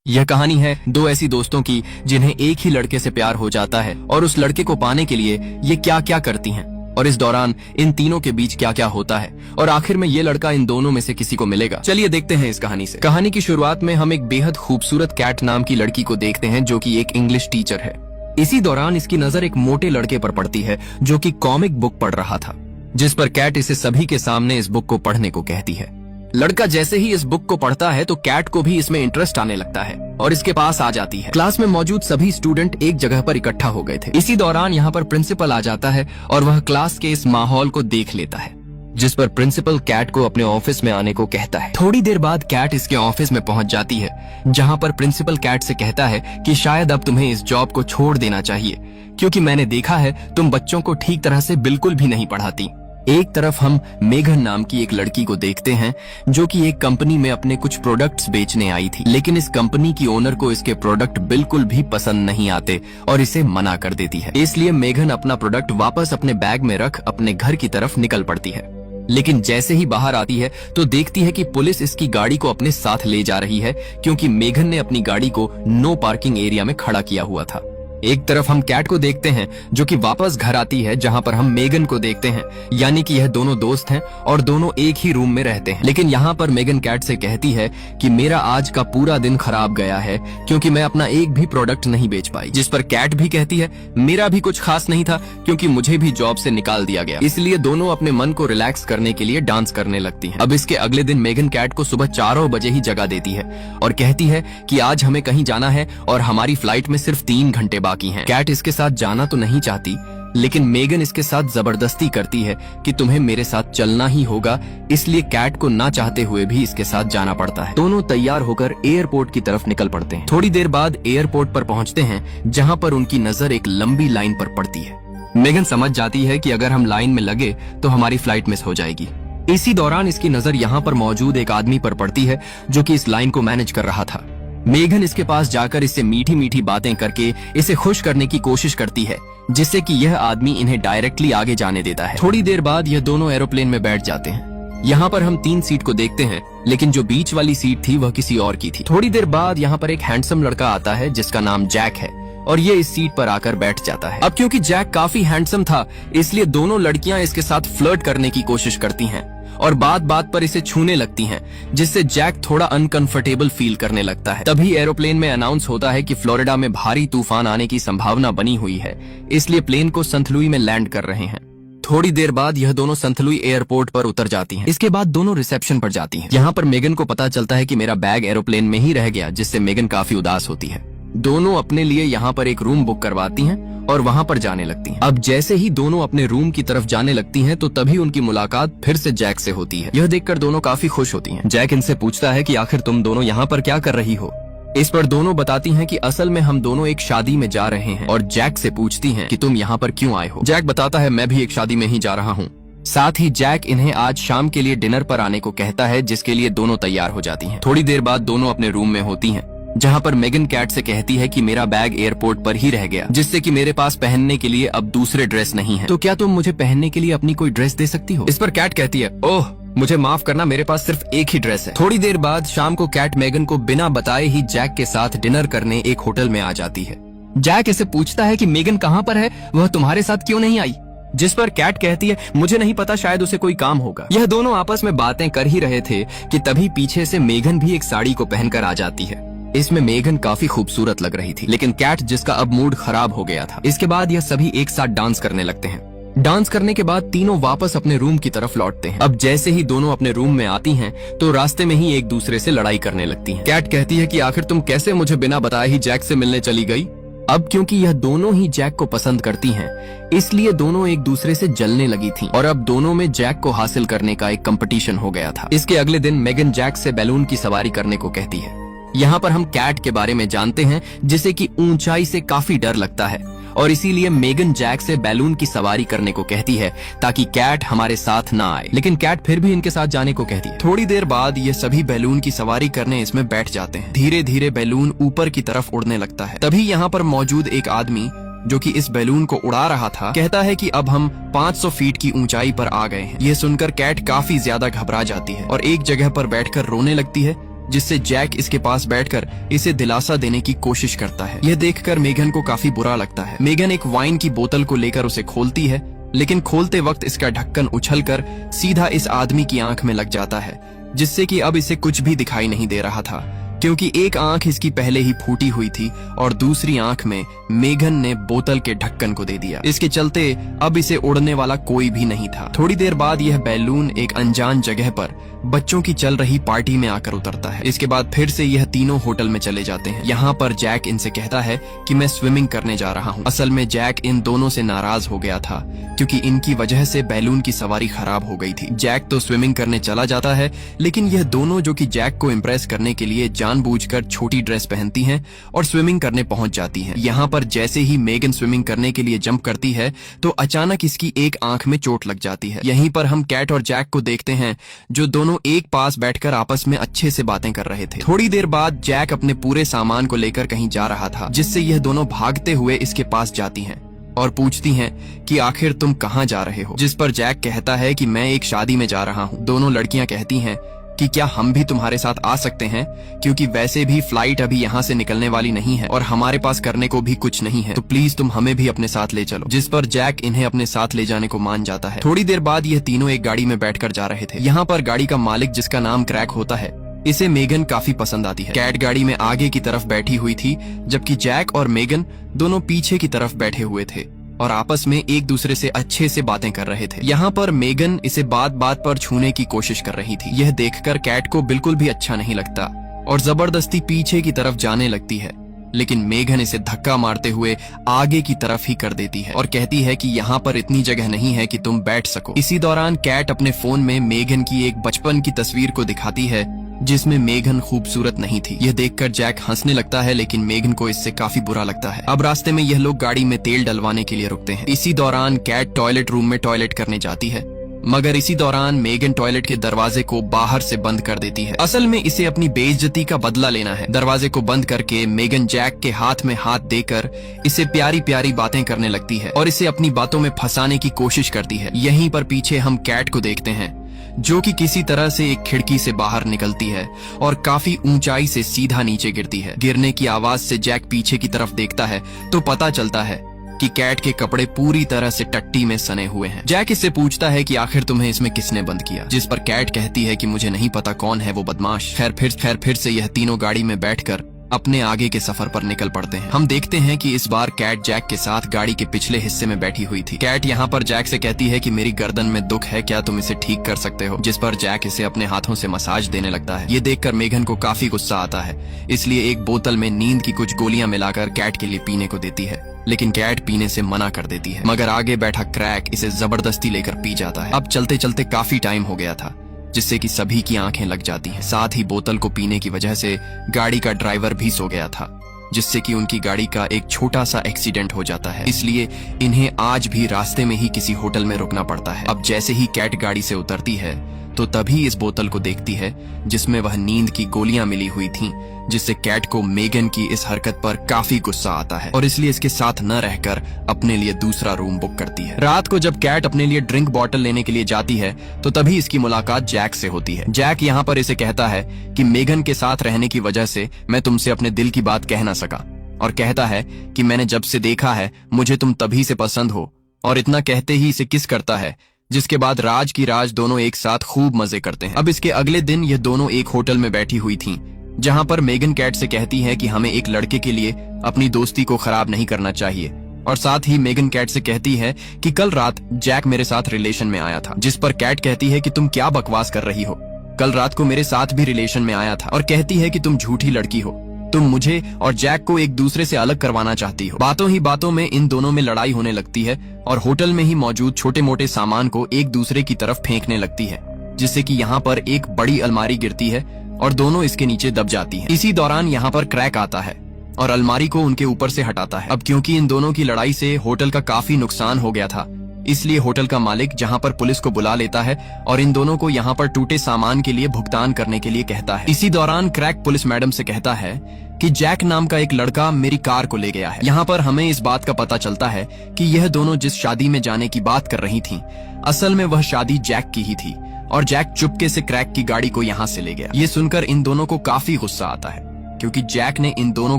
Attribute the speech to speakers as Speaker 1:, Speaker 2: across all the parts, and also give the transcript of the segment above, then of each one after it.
Speaker 1: यह कहानी है दो ऐसी दोस्तों की जिन्हें एक ही लड़के से प्यार हो जाता है और उस लड़के को पाने के लिए ये क्या क्या करती हैं और इस दौरान इन तीनों के बीच क्या क्या होता है और आखिर में ये लड़का इन दोनों में से किसी को मिलेगा। चलिए देखते हैं इस कहानी से। कहानी की शुरुआत में हम एक बेहद खूबसूरत कैट नाम की लड़की को देखते हैं जो कि एक इंग्लिश टीचर है। इसी दौरान इसकी नजर एक मोटे लड़के पर पड़ती है जो कि कॉमिक बुक पढ़ रहा था, जिस पर कैट इसे सभी के सामने इस बुक को पढ़ने को कहती है। लड़का जैसे ही इस बुक को पढ़ता है तो कैट को भी इसमें इंटरेस्ट आने लगता है और इसके पास आ जाती है। क्लास में मौजूद सभी स्टूडेंट एक जगह पर इकट्ठा हो गए थे। इसी दौरान यहाँ पर प्रिंसिपल आ जाता है और वह क्लास के इस माहौल को देख लेता है, जिस पर प्रिंसिपल कैट को अपने ऑफिस में आने को कहता है। थोड़ी देर बाद कैट इसके ऑफिस में पहुंच जाती है, जहाँ पर प्रिंसिपल कैट से कहता है कि शायद अब तुम्हें इस जॉब को छोड़ देना चाहिए, क्योंकि मैंने देखा है तुम बच्चों को ठीक तरह से बिल्कुल भी नहीं पढ़ाती। एक तरफ हम मेघन नाम की एक लड़की को देखते हैं जो कि एक कंपनी में अपने कुछ प्रोडक्ट्स बेचने आई थी, लेकिन इस कंपनी की ओनर को इसके प्रोडक्ट बिल्कुल भी पसंद नहीं आते और इसे मना कर देती है। इसलिए मेघन अपना प्रोडक्ट वापस अपने बैग में रख अपने घर की तरफ निकल पड़ती है। लेकिन जैसे ही बाहर आती है तो देखती है कि पुलिस इसकी गाड़ी को अपने साथ ले जा रही है, क्योंकि मेघन ने अपनी गाड़ी को नो पार्किंग एरिया में खड़ा किया हुआ था। एक तरफ हम कैट को देखते हैं जो कि वापस घर आती है, जहां पर हम मेघन को देखते हैं, यानी कि यह दोनों दोस्त हैं और दोनों एक ही रूम में रहते हैं। लेकिन यहाँ पर मेघन कैट से कहती है कि मेरा आज का पूरा दिन खराब गया है क्योंकि मैं अपना एक भी प्रोडक्ट नहीं बेच पाई, जिस पर कैट भी कहती है मेरा भी कुछ खास नहीं था क्योंकि मुझे भी जॉब से निकाल दिया गया। इसलिए दोनों अपने मन को रिलैक्स करने के लिए डांस करने लगती हैं। अब इसके अगले दिन मेघन कैट को सुबह 4 बजे ही जगा देती है और कहती है कि आज हमें कहीं जाना है और हमारी फ्लाइट में सिर्फ 3 घंटे बाकी हैं। कैट इसके साथ जाना तो नहीं चाहती, लेकिन मेघन इसके साथ जबरदस्ती करती है कि तुम्हें मेरे साथ चलना ही होगा, इसलिए कैट को ना चाहते हुए भी इसके साथ जाना पड़ता है। दोनों तैयार होकर एयरपोर्ट की तरफ निकल पड़ते हैं। थोड़ी देर बाद एयरपोर्ट पर पहुंचते हैं, जहां पर उनकी नजर एक लंबी लाइन पर पड़ती है। मेघन समझ जाती है कि अगर हम लाइन में लगे तो हमारी फ्लाइट मिस हो जाएगी। इसी दौरान इसकी नजर यहाँ पर मौजूद एक आदमी पर पड़ती है जो कि इस लाइन को मैनेज कर रहा था। मेघन इसके पास जाकर इससे मीठी मीठी बातें करके इसे खुश करने की कोशिश करती है, जिससे कि यह आदमी इन्हें डायरेक्टली आगे जाने देता है। थोड़ी देर बाद यह दोनों एरोप्लेन में बैठ जाते हैं। यहाँ पर हम 3 सीट को देखते हैं, लेकिन जो बीच वाली सीट थी वह किसी और की थी। थोड़ी देर बाद यहाँ पर एक हैंडसम लड़का आता है जिसका नाम जैक है और ये इस सीट पर आकर बैठ जाता है। अब क्योंकि जैक काफी हैंडसम था, इसलिए दोनों लड़कियां इसके साथ फ्लर्ट करने की कोशिश करती हैं और बात बात पर इसे छूने लगती हैं, जिससे जैक थोड़ा अनकंफर्टेबल फील करने लगता है। तभी एरोप्लेन में अनाउंस होता है कि फ्लोरिडा में भारी तूफान आने की संभावना बनी हुई है, इसलिए प्लेन को संत लुई में लैंड कर रहे हैं। थोड़ी देर बाद यह दोनों संत लुई एयरपोर्ट पर उतर जाती हैं। इसके बाद दोनों रिसेप्शन पर जाती हैं। यहाँ पर मेघन को पता चलता है कि मेरा बैग एरोप्लेन में ही रह गया, जिससे मेघन काफी उदास होती है। दोनों अपने लिए यहाँ पर एक रूम बुक करवाती हैं और वहाँ पर जाने लगती हैं। अब जैसे ही दोनों अपने रूम की तरफ जाने लगती हैं तो तभी उनकी मुलाकात फिर से जैक से होती है। यह देखकर दोनों काफी खुश होती हैं। जैक इनसे पूछता है कि आखिर तुम दोनों यहाँ पर क्या कर रही हो। इस पर दोनों बताती हैं कि असल में हम दोनों एक शादी में जा रहे हैं और जैक से पूछती हैं कि तुम यहाँ पर क्यों आए हो। जैक बताता है मैं भी एक शादी में ही जा रहा हूँ। साथ ही जैक इन्हें आज शाम के लिए डिनर पर आने को कहता है, जिसके लिए दोनों तैयार हो जाती हैं। थोड़ी देर बाद दोनों अपने रूम में होती हैं, जहाँ पर मेघन कैट से कहती है कि मेरा बैग एयरपोर्ट पर ही रह गया, जिससे कि मेरे पास पहनने के लिए अब दूसरे ड्रेस नहीं है, तो क्या तुम मुझे पहनने के लिए अपनी कोई ड्रेस दे सकती हो। इस पर कैट कहती है ओह मुझे माफ करना, मेरे पास सिर्फ एक ही ड्रेस है। थोड़ी देर बाद शाम को कैट मेघन को बिना बताए ही जैक के साथ डिनर करने एक होटल में आ जाती है। जैक इसे पूछता है कि मेघन कहाँ पर है, वह तुम्हारे साथ क्यों नहीं आई, जिस पर कैट कहती है मुझे नहीं पता, शायद उसे कोई काम होगा। यह दोनों आपस में बातें कर ही रहे थे कि तभी पीछे से मेघन भी एक साड़ी को पहनकर आ जाती है। इसमें मेघन काफी खूबसूरत लग रही थी, लेकिन कैट जिसका अब मूड खराब हो गया था। इसके बाद यह सभी एक साथ डांस करने लगते हैं। डांस करने के बाद तीनों वापस अपने रूम की तरफ लौटते हैं। अब जैसे ही दोनों अपने रूम में आती हैं तो रास्ते में ही एक दूसरे से लड़ाई करने लगती हैं। कैट कहती है कि आखिर तुम कैसे मुझे बिना बताए ही जैक से मिलने चली गई। अब क्योंकि यह दोनों ही जैक को पसंद करती हैं, इसलिए दोनों एक दूसरे से जलने लगी थीं और अब दोनों में जैक को हासिल करने का एक कंपटीशन हो गया था। इसके अगले दिन मेघन जैक से बैलून की सवारी करने को कहती है। यहाँ पर हम कैट के बारे में जानते हैं, जिसे कि ऊंचाई से काफी डर लगता है और इसीलिए मेघन जैक से बैलून की सवारी करने को कहती है ताकि कैट हमारे साथ ना आए, लेकिन कैट फिर भी इनके साथ जाने को कहती है। थोड़ी देर बाद ये सभी बैलून की सवारी करने इसमें बैठ जाते हैं। धीरे धीरे बैलून ऊपर की तरफ उड़ने लगता है। तभी यहाँ पर मौजूद एक आदमी जो कि इस बैलून को उड़ा रहा था कहता है कि अब हम 500 फीट की ऊंचाई पर आ गए हैं। यह सुनकर कैट काफी ज्यादा घबरा जाती है और एक जगह पर बैठकर रोने लगती है, जिससे जैक इसके पास बैठकर इसे दिलासा देने की कोशिश करता है। यह देखकर मेगन को काफी बुरा लगता है। मेगन एक वाइन की बोतल को लेकर उसे खोलती है, लेकिन खोलते वक्त इसका ढक्कन उछलकर सीधा इस आदमी की आंख में लग जाता है, जिससे कि अब इसे कुछ भी दिखाई नहीं दे रहा था, क्योंकि एक आंख इसकी पहले ही फूटी हुई थी और दूसरी आंख में मेगन ने बोतल के ढक्कन को दे दिया। इसके चलते अब इसे उड़ने वाला कोई भी नहीं था। थोड़ी देर बाद यह बैलून एक अनजान जगह पर बच्चों की चल रही पार्टी में आकर उतरता है। इसके बाद फिर से यह तीनों होटल में चले जाते हैं। यहाँ पर जैक इनसे कहता है कि मैं स्विमिंग करने जा रहा हूँ। असल में जैक इन दोनों से नाराज हो गया था, क्योंकि इनकी वजह से बैलून की सवारी खराब हो गई थी। जैक तो स्विमिंग करने चला जाता है, लेकिन यह दोनों, जो कि जैक को इम्प्रेस करने के लिए जानबूझकर छोटी ड्रेस पहनती हैं और स्विमिंग करने पहुंच जाती हैं। यहाँ पर जैसे ही मेगन स्विमिंग करने के लिए जंप करती है तो अचानक इसकी एक आंख में चोट लग जाती है। यहीं पर हम कैट और जैक को देखते हैं, जो दोनों एक पास बैठकर आपस में अच्छे से बातें कर रहे थे। थोड़ी देर बाद जैक अपने पूरे सामान को लेकर कहीं जा रहा था, जिससे यह दोनों भागते हुए इसके पास जाती हैं और पूछती हैं कि आखिर तुम कहाँ जा रहे हो, जिस पर जैक कहता है कि मैं एक शादी में जा रहा हूँ। दोनों लड़कियां कहती हैं कि क्या हम भी तुम्हारे साथ आ सकते हैं, क्योंकि वैसे भी फ्लाइट अभी यहाँ से निकलने वाली नहीं है और हमारे पास करने को भी कुछ नहीं है, तो प्लीज तुम हमें भी अपने साथ ले चलो। जिस पर जैक इन्हें अपने साथ ले जाने को मान जाता है। थोड़ी देर बाद यह तीनों एक गाड़ी में बैठकर जा रहे थे। यहाँ पर गाड़ी का मालिक, जिसका नाम क्रैक होता है, इसे मेगन काफी पसंद आती है। कैट गाड़ी में आगे की तरफ बैठी हुई थी, जबकि जैक और मेगन दोनों पीछे की तरफ बैठे हुए थे और आपस में एक दूसरे से अच्छे से बातें कर रहे थे। यहाँ पर मेगन इसे बात बात पर छूने की कोशिश कर रही थी। यह देखकर कैट को बिल्कुल भी अच्छा नहीं लगता और जबरदस्ती पीछे की तरफ जाने लगती है, लेकिन मेगन इसे धक्का मारते हुए आगे की तरफ ही कर देती है और कहती है कि यहाँ पर इतनी जगह नहीं है कि तुम बैठ सको। इसी दौरान कैट अपने फोन में मेगन की एक बचपन की तस्वीर को दिखाती है, जिसमें मेगन खूबसूरत नहीं थी। यह देखकर जैक हंसने लगता है, लेकिन मेगन को इससे काफी बुरा लगता है। अब रास्ते में यह लोग गाड़ी में तेल डलवाने के लिए रुकते हैं। इसी दौरान कैट टॉयलेट रूम में टॉयलेट करने जाती है, मगर इसी दौरान मेगन टॉयलेट के दरवाजे को बाहर से बंद कर देती है। असल में इसे अपनी बेइज्जती का बदला लेना है। दरवाजे को बंद करके मेगन जैक के हाथ में हाथ देकर इसे प्यारी प्यारी बातें करने लगती है और इसे अपनी बातों में फंसाने की कोशिश करती है। यहीं पर पीछे हम कैट को देखते हैं, जो कि किसी तरह से एक खिड़की से बाहर निकलती है और काफी ऊंचाई से सीधा नीचे गिरती है। गिरने की आवाज से जैक पीछे की तरफ देखता है तो पता चलता है कि कैट के कपड़े पूरी तरह से टट्टी में सने हुए हैं। जैक इससे पूछता है कि आखिर तुम्हें इसमें किसने बंद किया, जिस पर कैट कहती है कि मुझे नहीं पता कौन है वो बदमाश। खैर फिर से यह तीनों गाड़ी में बैठकर अपने आगे के सफर पर निकल पड़ते हैं। हम देखते हैं कि इस बार कैट जैक के साथ गाड़ी के पिछले हिस्से में बैठी हुई थी। कैट यहाँ पर जैक से कहती है कि मेरी गर्दन में दुख है, क्या तुम इसे ठीक कर सकते हो, जिस पर जैक इसे अपने हाथों से मसाज देने लगता है। ये देखकर मेगन को काफी गुस्सा आता है, इसलिए एक बोतल में नींद की कुछ गोलियां मिलाकर कैट के लिए पीने को देती है, लेकिन कैट पीने से मना कर देती है, मगर आगे बैठा क्रैक इसे जबरदस्ती लेकर पी जाता है। अब चलते चलते काफी टाइम हो गया था, जिससे कि सभी की आंखें लग जाती हैं। साथ ही बोतल को पीने की वजह से गाड़ी का ड्राइवर भी सो गया था, जिससे कि उनकी गाड़ी का एक छोटा सा एक्सीडेंट हो जाता है। इसलिए इन्हें आज भी रास्ते में ही किसी होटल में रुकना पड़ता है। अब जैसे ही कैट गाड़ी से उतरती है तो तभी इस बोतल को देखती है, जिसमें वह नींद की गोलियां मिली हुई थीं, जिससे कैट को मेगन की इस हरकत पर काफी गुस्सा आता है और इसलिए इसके साथ न रहकर अपने लिए दूसरा रूम बुक करती है। रात को जब कैट अपने लिए ड्रिंक बॉटल लेने के लिए जाती है तो तभी इसकी मुलाकात जैक से होती है। जैक यहाँ पर इसे कहता है कि मेगन के साथ रहने की वजह से मैं तुमसे अपने दिल की बात कह ना सका, और कहता है कि मैंने जब से देखा है मुझे तुम तभी से पसंद हो, और इतना कहते ही इसे किस करता है, जिसके बाद राज की राज दोनों एक साथ खूब मजे करते हैं। अब इसके अगले दिन यह दोनों एक होटल में बैठी हुई थीं, जहां पर मेगन कैट से कहती है कि हमें एक लड़के के लिए अपनी दोस्ती को खराब नहीं करना चाहिए, और साथ ही मेगन कैट से कहती है कि कल रात जैक मेरे साथ रिलेशन में आया था, जिस पर कैट कहती है कि तुम क्या बकवास कर रही हो, कल रात को मेरे साथ भी रिलेशन में आया था, और कहती है कि तुम झूठी लड़की हो, तुम मुझे और जैक को एक दूसरे से अलग करवाना चाहती हो। बातों ही बातों में इन दोनों में लड़ाई होने लगती है और होटल में ही मौजूद छोटे मोटे सामान को एक दूसरे की तरफ फेंकने लगती है, जिससे कि यहाँ पर एक बड़ी अलमारी गिरती है और दोनों इसके नीचे दब जाती हैं। इसी दौरान यहाँ पर क्रैक आता है और अलमारी को उनके ऊपर से हटाता है। अब क्योंकि इन दोनों की लड़ाई से होटल का काफी नुकसान हो गया था, इसलिए होटल का मालिक जहां पर पुलिस को बुला लेता है और इन दोनों को यहां पर टूटे सामान के लिए भुगतान करने के लिए कहता है। इसी दौरान क्रैक पुलिस मैडम से कहता है कि जैक नाम का एक लड़का मेरी कार को ले गया है। यहाँ पर हमें इस बात का पता चलता है कि यह दोनों जिस शादी में जाने की बात कर रही थीं, असल में वह शादी जैक की ही थी और जैक चुपके से क्रैक की गाड़ी को यहाँ से ले गया। ये सुनकर इन दोनों को काफी गुस्सा आता है क्योंकि जैक ने इन दोनों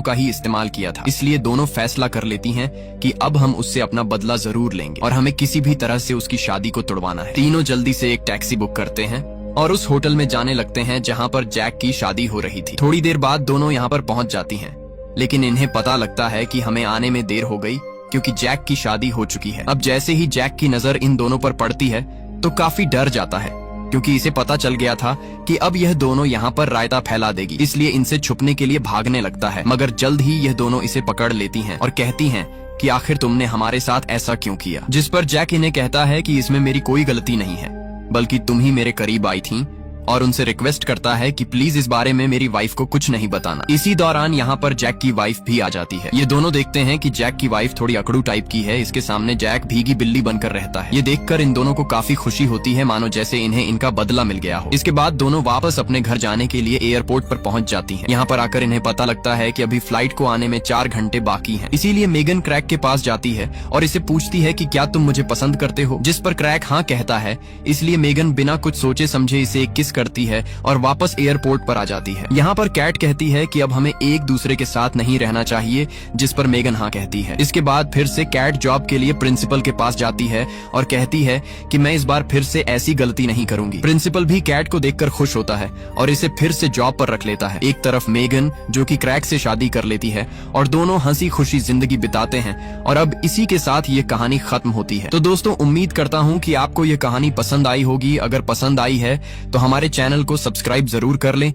Speaker 1: का ही इस्तेमाल किया था। इसलिए दोनों फैसला कर लेती हैं कि अब हम उससे अपना बदला जरूर लेंगे और हमें किसी भी तरह से उसकी शादी को तुड़वाना है। तीनों जल्दी से एक टैक्सी बुक करते हैं और उस होटल में जाने लगते हैं जहाँ पर जैक की शादी हो रही थी। थोड़ी देर बाद दोनों यहाँ पर पहुंच जाती हैं, लेकिन इन्हें पता लगता है कि हमें आने में देर हो गई क्योंकि जैक की शादी हो चुकी है। अब जैसे ही जैक की नजर इन दोनों पर पड़ती है तो काफी डर जाता है क्योंकि इसे पता चल गया था कि अब यह दोनों यहाँ पर रायता फैला देगी, इसलिए इनसे छुपने के लिए भागने लगता है। मगर जल्द ही यह दोनों इसे पकड़ लेती हैं और कहती हैं कि आखिर तुमने हमारे साथ ऐसा क्यों किया। जिस पर जैक इन्हें कहता है कि इसमें मेरी कोई गलती नहीं है, बल्कि तुम ही मेरे करीब आई थी, और उनसे रिक्वेस्ट करता है कि प्लीज इस बारे में मेरी वाइफ को कुछ नहीं बताना। इसी दौरान यहाँ पर जैक की वाइफ भी आ जाती है। ये दोनों देखते हैं कि जैक की वाइफ थोड़ी अकड़ू टाइप की है। इसके सामने जैक भीगी बिल्ली बनकर रहता है। ये देखकर इन दोनों को काफी खुशी होती है, मानो जैसे इन्हें इनका बदला मिल गया हो। इसके बाद दोनों वापस अपने घर जाने के लिए एयरपोर्ट पर पहुंच जाती हैं। यहाँ पर आकर इन्हें पता लगता है कि अभी फ्लाइट को आने में 4 घंटे बाकी हैं। इसीलिए मेगन क्रैक के पास जाती है और इसे पूछती है कि क्या तुम मुझे पसंद करते हो, जिस पर क्रैक हाँ कहता है। इसलिए मेगन बिना कुछ सोचे समझे इसे एक किस करती है और वापस एयरपोर्ट पर आ जाती है। यहाँ पर कैट कहती है कि अब हमें एक दूसरे के साथ नहीं रहना चाहिए, जिस पर मेगन हाँ कहती है। इसके बाद फिर से कैट जॉब के लिए प्रिंसिपल के पास जाती है और कहती है कि मैं इस बार फिर से ऐसी गलती नहीं करूंगी। प्रिंसिपल भी कैट को देखकर खुश होता है और इसे फिर से जॉब पर रख लेता है। एक तरफ मेगन जो कि क्रैक से शादी कर लेती है और दोनों हंसी खुशी जिंदगी बिताते हैं और अब इसी के साथ ये कहानी खत्म होती है। तो दोस्तों, उम्मीद करता हूँ कि आपको ये कहानी पसंद आई होगी। अगर पसंद आई है तो हमारे चैनल को सब्सक्राइब जरूर कर लें।